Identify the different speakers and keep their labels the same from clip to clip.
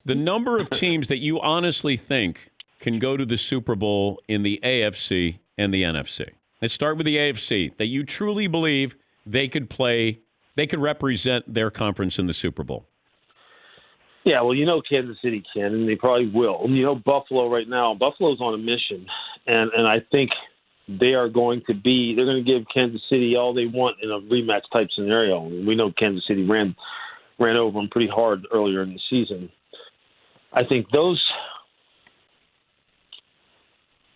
Speaker 1: The number of teams that you honestly think can go to the Super Bowl in the AFC and the NFC. Let's start with the AFC, that you truly believe they could represent their conference in the Super Bowl.
Speaker 2: Yeah, well, Kansas City can, and they probably will. Buffalo right now, Buffalo's on a mission, and I think they're going to give Kansas City all they want in a rematch type scenario. We know Kansas City ran over them pretty hard earlier in the season. I think those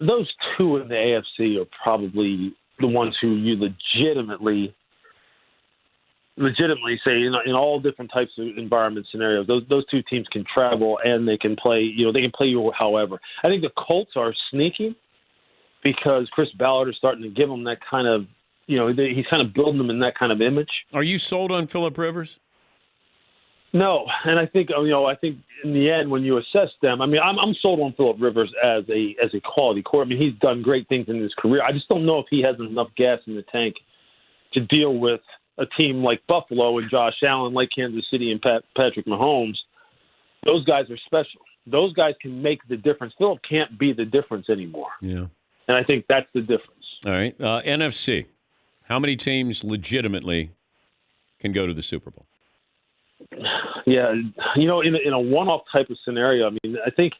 Speaker 2: two in the AFC are probably the ones who you legitimately say, in all different types of environment scenarios, those two teams can travel and they can play, they can play you however. I think the Colts are sneaky because Chris Ballard is starting to give them that kind of, he's kind of building them in that kind of image.
Speaker 1: Are you sold on Phillip Rivers?
Speaker 2: No, and I think in the end when you assess them, I'm sold on Phillip Rivers as a quality quarterback. He's done great things in his career. I just don't know if he has enough gas in the tank to deal with a team like Buffalo and Josh Allen, like Kansas City and Patrick Mahomes. Those guys are special. Those guys can make the difference. Phillip can't be the difference anymore.
Speaker 1: Yeah, and
Speaker 2: I think that's the difference.
Speaker 1: All right, NFC. How many teams legitimately can go to the Super Bowl?
Speaker 2: Yeah, in a one-off type of scenario, I think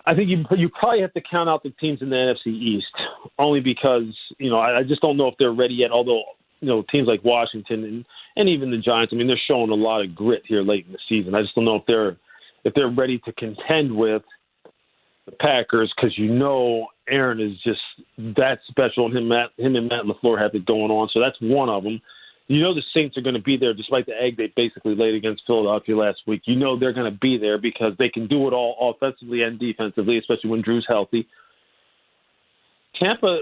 Speaker 2: you probably have to count out the teams in the NFC East, only because I just don't know if they're ready yet. Although teams like Washington and even the Giants, they're showing a lot of grit here late in the season. I just don't know if they're ready to contend with the Packers because Aaron is just that special, and him and Matt LaFleur have it going on. So that's one of them. The Saints are going to be there despite the egg they basically laid against Philadelphia last week. They're going to be there because they can do it all offensively and defensively, especially when Drew's healthy. Tampa,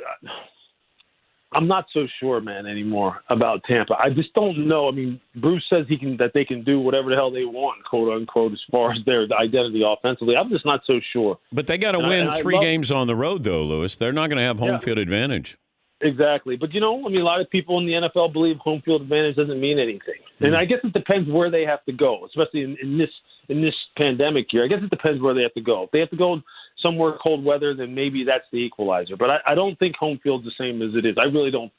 Speaker 2: I'm not so sure, man, anymore about Tampa. I just don't know. Bruce says that they can do whatever the hell they want, quote unquote, as far as their identity offensively. I'm just not so sure.
Speaker 1: But they got to win three games on the road, though, Lewis. They're not going to have home field advantage.
Speaker 2: Exactly. But, a lot of people in the NFL believe home field advantage doesn't mean anything. And I guess it depends where they have to go, especially in this pandemic year. I guess it depends where they have to go. If they have to go somewhere cold weather, then maybe that's the equalizer. But I don't think home field's the same as it is. I really don't.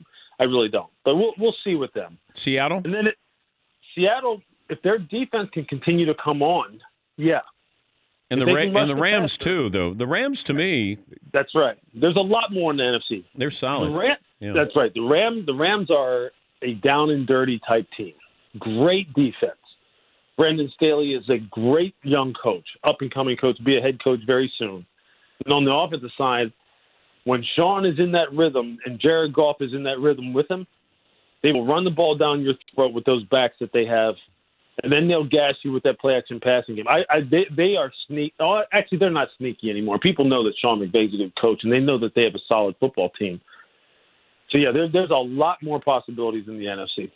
Speaker 2: But we'll see with them.
Speaker 1: Seattle?
Speaker 2: And then Seattle, if their defense can continue to come on, yeah.
Speaker 1: And the Rams, too, though. The Rams, to me...
Speaker 2: That's right. There's a lot more in the NFC.
Speaker 1: They're solid.
Speaker 2: That's right. The Rams are a down-and-dirty type team. Great defense. Brandon Staley is a great young coach, up-and-coming coach, be a head coach very soon. And on the offensive side, when Sean is in that rhythm and Jared Goff is in that rhythm with him, they will run the ball down your throat with those backs that they have. And then they'll gas you with that play-action passing game. They are sneaky. Oh, actually, they're not sneaky anymore. People know that Sean McVay's a good coach, and they know that they have a solid football team. So, yeah, there's a lot more possibilities in the NFC.